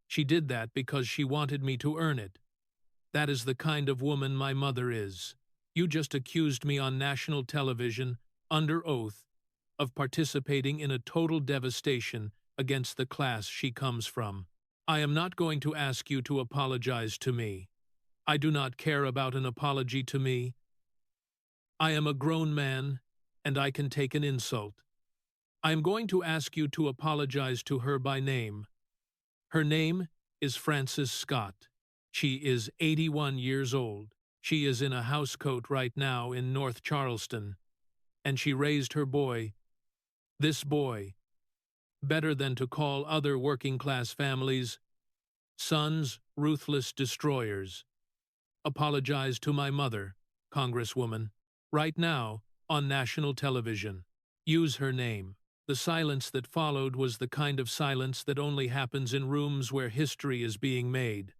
She did that because she wanted me to earn it. That is the kind of woman my mother is. You just accused me on national television, under oath, of participating in a total devastation against the class she comes from. I am not going to ask you to apologize to me. I do not care about an apology to me. I am a grown man, and I can take an insult. I am going to ask you to apologize to her by name. Her name is Frances Scott. She is 81 years old. She is in a housecoat right now in North Charleston, and she raised her boy, this boy, better than to call other working-class families sons ruthless destroyers. Apologize to my mother, Congresswoman, right now on national television. Use her name. The silence that followed was the kind of silence that only happens in rooms where history is being made.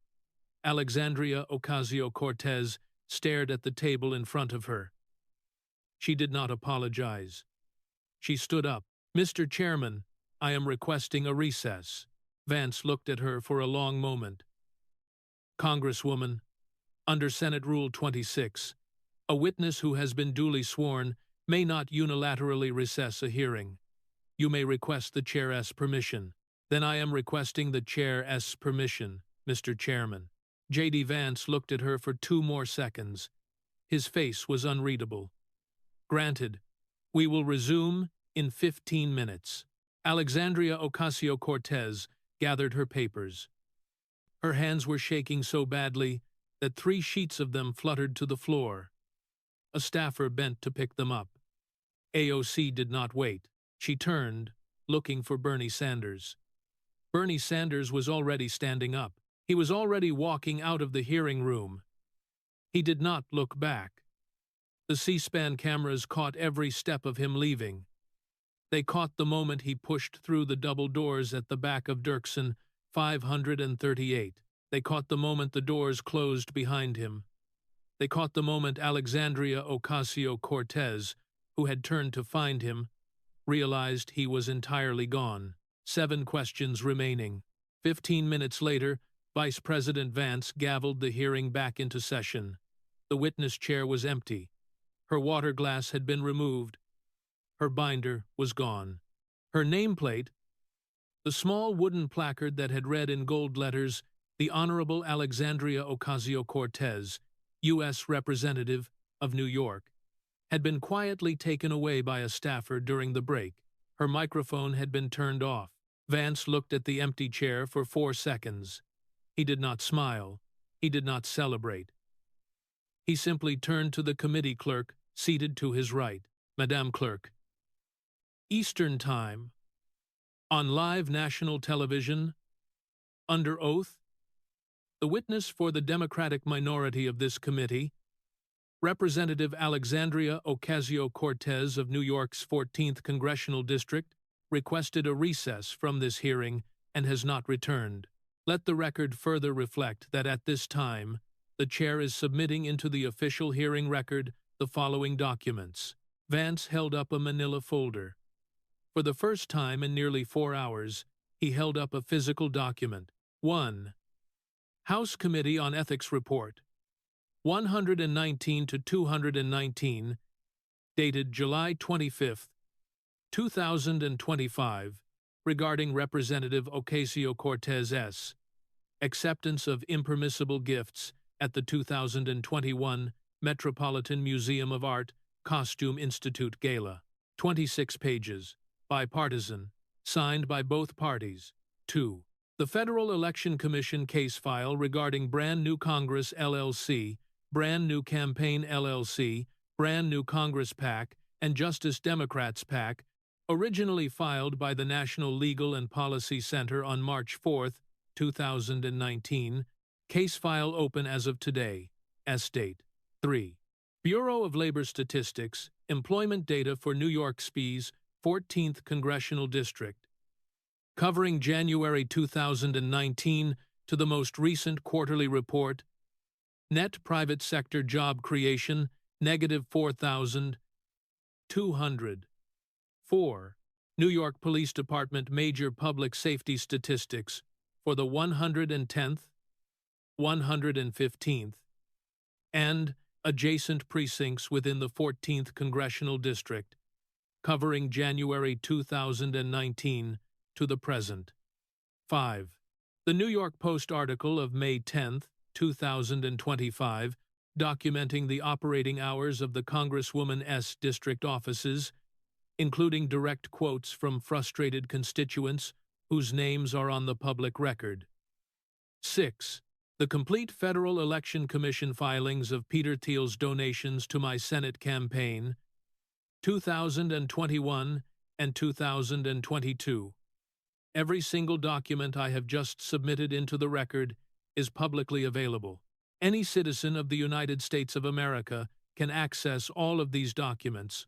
Alexandria Ocasio-Cortez stared at the table in front of her. She did not apologize. She stood up. Mr. Chairman, I am requesting a recess. Vance looked at her for a long moment. Congresswoman, under Senate Rule 26, a witness who has been duly sworn may not unilaterally recess a hearing. You may request the Chair's permission. Then I am requesting the Chair's permission, Mr. Chairman. JD Vance looked at her for 2 more seconds. His face was unreadable. Granted. We will resume in 15 minutes. Alexandria Ocasio-Cortez gathered her papers. Her hands were shaking so badly that 3 sheets of them fluttered to the floor. A staffer bent to pick them up. AOC did not wait. She turned, looking for Bernie Sanders. Bernie Sanders was already standing up. He was already walking out of the hearing room. He did not look back. The C-SPAN cameras caught every step of him leaving. They caught the moment he pushed through the double doors at the back of Dirksen 538. They caught the moment the doors closed behind him. They caught the moment Alexandria Ocasio-Cortez, who had turned to find him, realized he was entirely gone. 7 questions remaining. 15 minutes later, Vice President Vance gavelled the hearing back into session. The witness chair was empty. Her water glass had been removed. Her binder was gone. Her nameplate, the small wooden placard that had read in gold letters, "The Honorable Alexandria Ocasio-Cortez, U.S. Representative of New York," had been quietly taken away by a staffer during the break. Her microphone had been turned off. Vance looked at the empty chair for 4 seconds. He did not smile. He did not celebrate. He simply turned to the committee clerk, seated to his right. "Madame Clerk, Eastern Time, on live national television, under oath, the witness for the Democratic minority of this committee, Representative Alexandria Ocasio-Cortez of New York's 14th Congressional District, requested a recess from this hearing and has not returned. Let the record further reflect that at this time, the Chair is submitting into the official hearing record the following documents." Vance held up a manila folder. For the first time in nearly 4 hours, he held up a physical document. 1. House Committee on Ethics Report, 119 to 219, dated July 25, 2025, regarding Representative Ocasio-Cortez's acceptance of impermissible gifts at the 2021 Metropolitan Museum of Art Costume Institute Gala. 26 pages. Bipartisan. Signed by both parties. 2. The Federal Election Commission case file regarding Brand New Congress LLC, Brand New Campaign LLC, Brand New Congress PAC, and Justice Democrats PAC, originally filed by the National Legal and Policy Center on March 4, 2019, case file open as of today, S-date. 3. Bureau of Labor Statistics, employment data for New York SP's 14th Congressional District, covering January 2019 to the most recent quarterly report, net private sector job creation, negative 4,200. 4. New York Police Department major public safety statistics for the 110th, 115th, and adjacent precincts within the 14th Congressional District, covering January 2019 to the present. 5. The New York Post article of May 10, 2025, documenting the operating hours of the Congresswoman's district offices, including direct quotes from frustrated constituents whose names are on the public record. 6. The complete Federal Election Commission filings of Peter Thiel's donations to my Senate campaign, 2021 and 2022. Every single document I have just submitted into the record is publicly available. Any citizen of the United States of America can access all of these documents,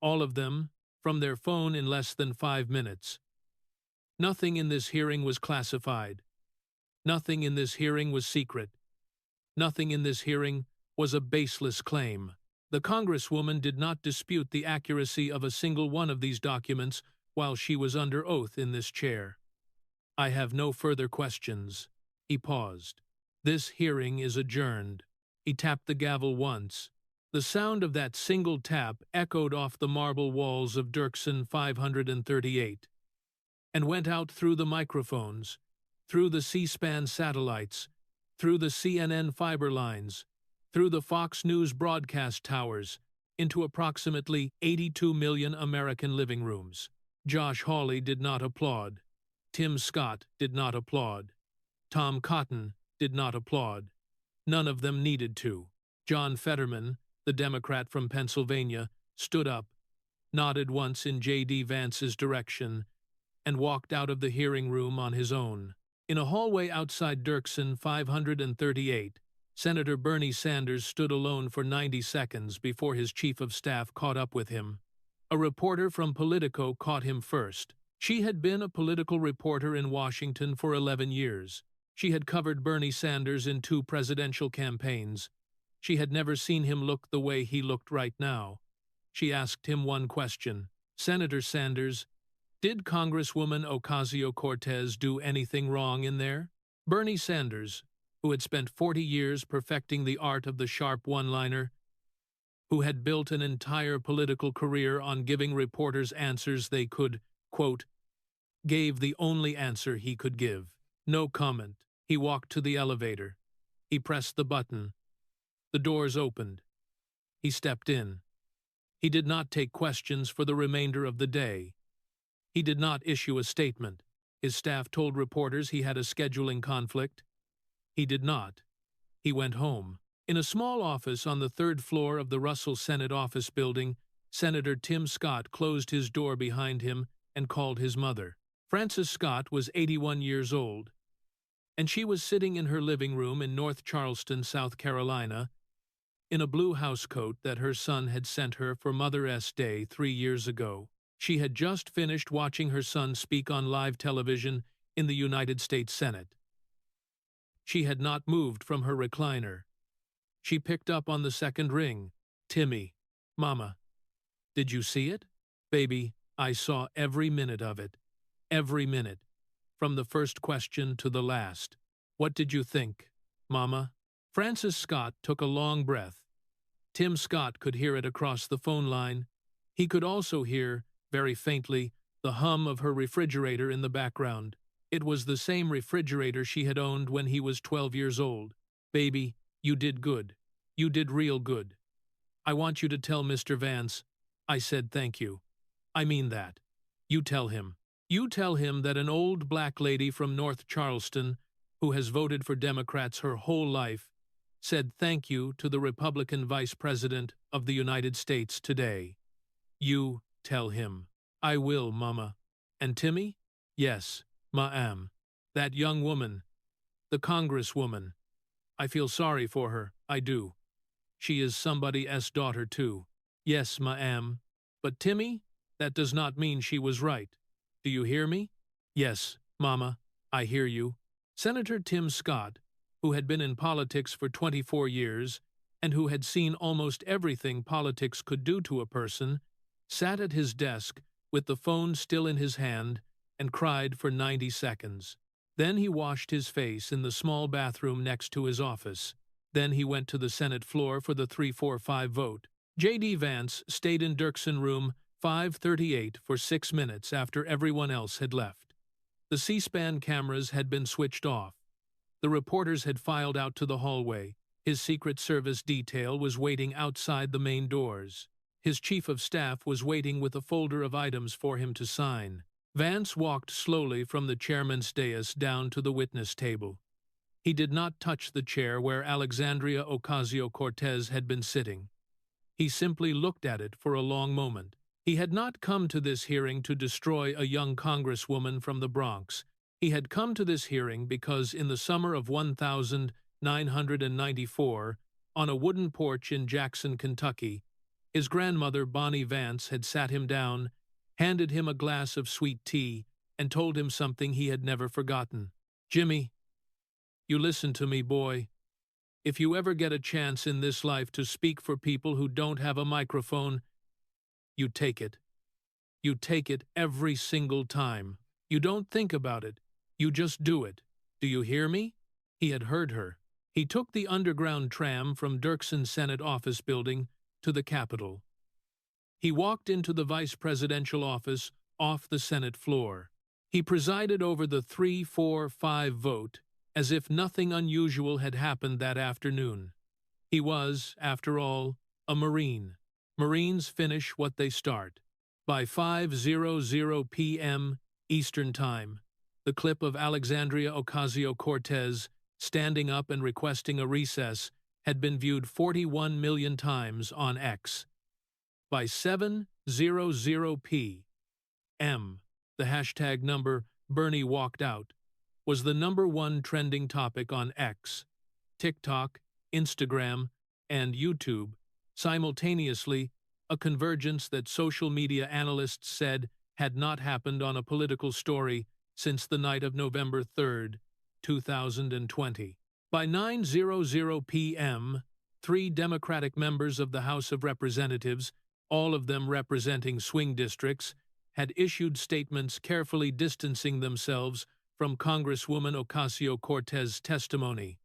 all of them, from their phone in less than 5 minutes. Nothing in this hearing was classified. Nothing in this hearing was secret. Nothing in this hearing was a baseless claim. The Congresswoman did not dispute the accuracy of a single one of these documents while she was under oath in this chair. I have no further questions. He paused. This hearing is adjourned. He tapped the gavel once. The sound of that single tap echoed off the marble walls of Dirksen 538 and went out through the microphones, through the C-SPAN satellites, through the CNN fiber lines, through the Fox News broadcast towers, into approximately 82 million American living rooms. Josh Hawley did not applaud. Tim Scott did not applaud. Tom Cotton did not applaud. None of them needed to. John Fetterman, the Democrat from Pennsylvania, stood up, nodded once in J.D. Vance's direction, and walked out of the hearing room on his own. In a hallway outside Dirksen 538, Senator Bernie Sanders stood alone for 90 seconds before his chief of staff caught up with him. A reporter from Politico caught him first. She had been a political reporter in Washington for 11 years. She had covered Bernie Sanders in 2 presidential campaigns. She had never seen him look the way he looked right now. She asked him one question. "Senator Sanders, did Congresswoman Ocasio-Cortez do anything wrong in there?" Bernie Sanders, who had spent 40 years perfecting the art of the sharp one-liner, who had built an entire political career on giving reporters answers they could, quote, gave the only answer he could give. No comment. He walked to the elevator. He pressed the button. The doors opened. He stepped in. He did not take questions for the remainder of the day. He did not issue a statement. His staff told reporters he had a scheduling conflict. He did not. He went home. In a small office on the 3rd floor of the Russell Senate Office Building, Senator Tim Scott closed his door behind him and called his mother. Frances Scott was 81 years old, and she was sitting in her living room in North Charleston, South Carolina, in a blue housecoat that her son had sent her for Mother's Day 3 years ago. She had just finished watching her son speak on live television in the United States Senate. She had not moved from her recliner. She picked up on the second ring. "Timmy, Mama, did you see it?" "Baby, I saw every minute of it. Every minute. From the first question to the last. What did you think, Mama?" Frances Scott took a long breath. Tim Scott could hear it across the phone line. He could also hear, very faintly, the hum of her refrigerator in the background. It was the same refrigerator she had owned when he was 12 years old. "Baby, you did good. You did real good. I want you to tell Mr. Vance I said thank you. I mean that. You tell him. You tell him that an old black lady from North Charleston, who has voted for Democrats her whole life, said thank you to the Republican Vice President of the United States today. You tell him." "I will, Mama." "And Timmy?" "Yes, ma'am. That young woman, the Congresswoman. I feel sorry for her, I do. She is somebody's daughter, too." "Yes, ma'am. But Timmy, that does not mean she was right. Do you hear me?" "Yes, Mama, I hear you." Senator Tim Scott, who had been in politics for 24 years and who had seen almost everything politics could do to a person, sat at his desk with the phone still in his hand and cried for 90 seconds. Then he washed his face in the small bathroom next to his office. Then he went to the Senate floor for the 3-4-5 vote. J.D. Vance stayed in Dirksen room 538 for 6 minutes after everyone else had left. The C-SPAN cameras had been switched off. The reporters had filed out to the hallway. His Secret Service detail was waiting outside the main doors. His chief of staff was waiting with a folder of items for him to sign. Vance walked slowly from the chairman's dais down to the witness table. He did not touch the chair where Alexandria Ocasio-Cortez had been sitting. He simply looked at it for a long moment. He had not come to this hearing to destroy a young congresswoman from the Bronx. He had come to this hearing because in the summer of 1994, on a wooden porch in Jackson, Kentucky, his grandmother, Bonnie Vance, had sat him down, handed him a glass of sweet tea, and told him something he had never forgotten. "Jimmy, you listen to me, boy. If you ever get a chance in this life to speak for people who don't have a microphone, you take it. You take it every single time. You don't think about it. You just do it. Do you hear me?" He had heard her. He took the underground tram from Dirksen Senate Office Building to the Capitol. He walked into the vice presidential office off the Senate floor. He presided over the 3-4-5 vote as if nothing unusual had happened that afternoon. He was, after all, a Marine. Marines finish what they start. By 5:00 p.m. Eastern Time, the clip of Alexandria Ocasio-Cortez standing up and requesting a recess had been viewed 41 million times on X. By 7:00 p.m., the hashtag number Bernie walked out was the #1 trending topic on X, TikTok, Instagram, and YouTube, simultaneously, a convergence that social media analysts said had not happened on a political story since the night of November 3, 2020. By 9:00 p.m., 3 Democratic members of the House of Representatives, all of them representing swing districts, had issued statements carefully distancing themselves from Congresswoman Ocasio-Cortez's testimony.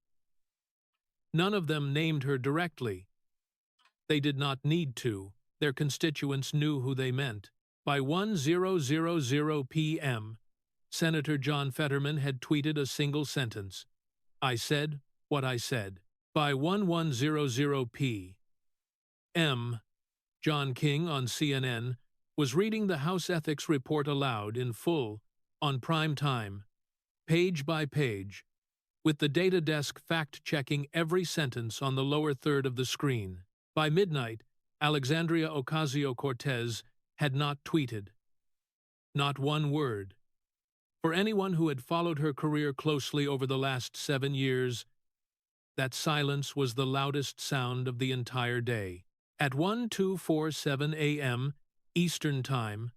None of them named her directly. They did not need to. Their constituents knew who they meant. By 1:00 p.m., Senator John Fetterman had tweeted a single sentence. "I said what I said." By 1:00 p.m., John King on CNN was reading the House Ethics Report aloud in full, on prime time, page by page, with the data desk fact-checking every sentence on the lower third of the screen. By midnight, Alexandria Ocasio-Cortez had not tweeted. Not one word. For anyone who had followed her career closely over the last 7 years, that silence was the loudest sound of the entire day. At 1:47 a.m. Eastern Time,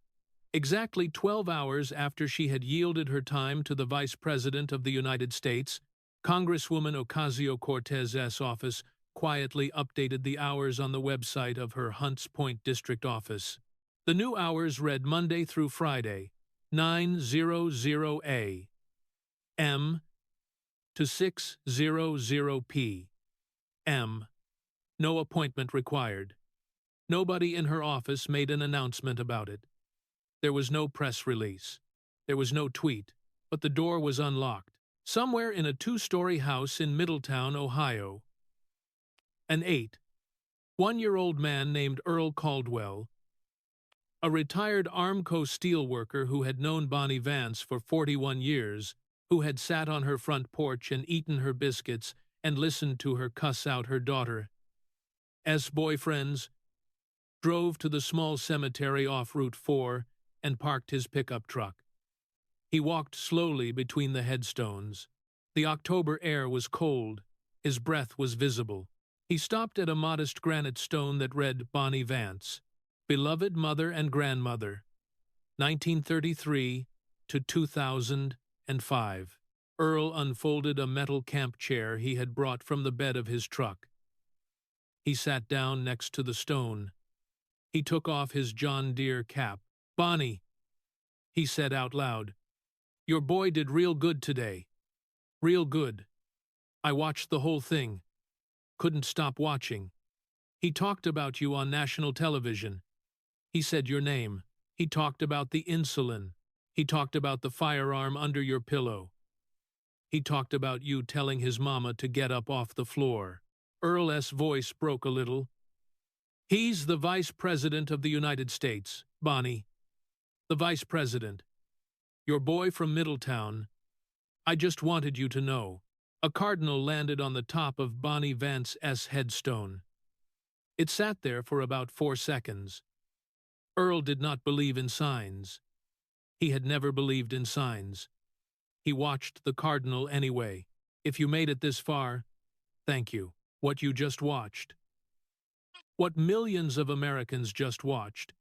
exactly 12 hours after she had yielded her time to the Vice President of the United States, Congresswoman Ocasio-Cortez's office quietly updated the hours on the website of her Hunts Point district office. The new hours read Monday through Friday, 9:00 a.m. to 6:00 p.m. No appointment required. Nobody in her office made an announcement about it. There was no press release. There was no tweet, but the door was unlocked. Somewhere in a 2-story house in Middletown, Ohio, an 8-1-year-old man named Earl Caldwell, a retired Armco steelworker who had known Bonnie Vance for 41 years, who had sat on her front porch and eaten her biscuits and listened to her cuss out her daughter's boyfriends, drove to the small cemetery off Route 4 and parked his pickup truck. He walked slowly between the headstones. The October air was cold. His breath was visible. He stopped at a modest granite stone that read Bonnie Vance, beloved mother and grandmother, 1933 to 2005. Earl unfolded a metal camp chair he had brought from the bed of his truck. He sat down next to the stone. He took off his John Deere cap. "Bonnie," he said out loud, "your boy did real good today. Real good. I watched the whole thing. Couldn't stop watching. He talked about you on national television. He said your name. He talked about the insulin. He talked about the firearm under your pillow. He talked about you telling his mama to get up off the floor." Earl's voice broke a little. "He's the Vice President of the United States, Bonnie. The Vice President. Your boy from Middletown. I just wanted you to know." A cardinal landed on the top of Bonnie Vance's headstone. It sat there for about 4 seconds. Earl did not believe in signs. He had never believed in signs. He watched the cardinal anyway. "If you made it this far, thank you. What you just watched, what millions of Americans just watched,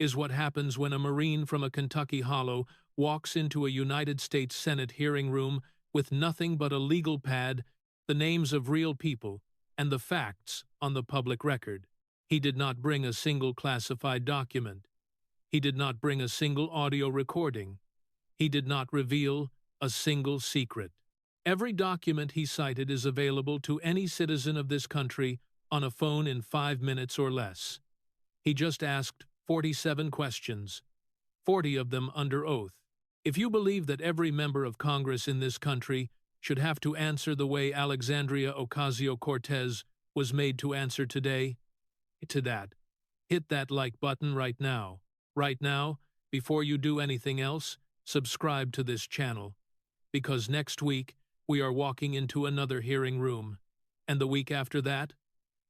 is what happens when a Marine from a Kentucky hollow walks into a United States Senate hearing room with nothing but a legal pad, the names of real people, and the facts on the public record. He did not bring a single classified document. He did not bring a single audio recording. He did not reveal a single secret. Every document he cited is available to any citizen of this country on a phone in 5 minutes or less. He just asked 47 questions, 40 of them under oath. If you believe that every member of Congress in this country should have to answer the way Alexandria Ocasio-Cortez was made to answer today, hit that like button right now. Right now, before you do anything else, subscribe to this channel. Because next week, we are walking into another hearing room. And the week after that,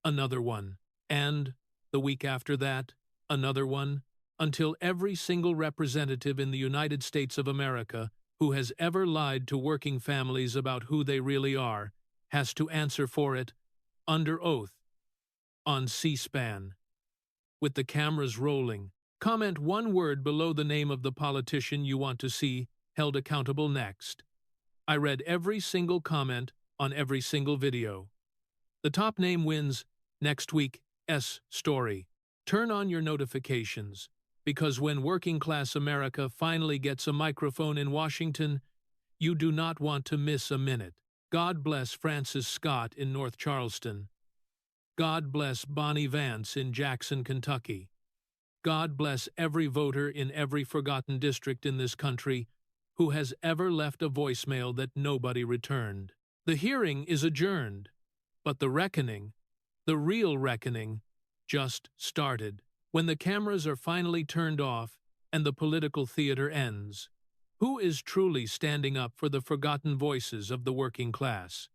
another one. And the week after that, another one, until every single representative in the United States of America who has ever lied to working families about who they really are has to answer for it under oath on C-SPAN. With the cameras rolling, comment one word below the name of the politician you want to see held accountable next. I read every single comment on every single video. The top name wins next week's story. Turn on your notifications, because when working-class America finally gets a microphone in Washington, you do not want to miss a minute. God bless Francis Scott in North Charleston. God bless Bonnie Vance in Jackson, Kentucky. God bless every voter in every forgotten district in this country who has ever left a voicemail that nobody returned. The hearing is adjourned, but the reckoning, the real reckoning, just started. When the cameras are finally turned off and the political theater ends, who is truly standing up for the forgotten voices of the working class?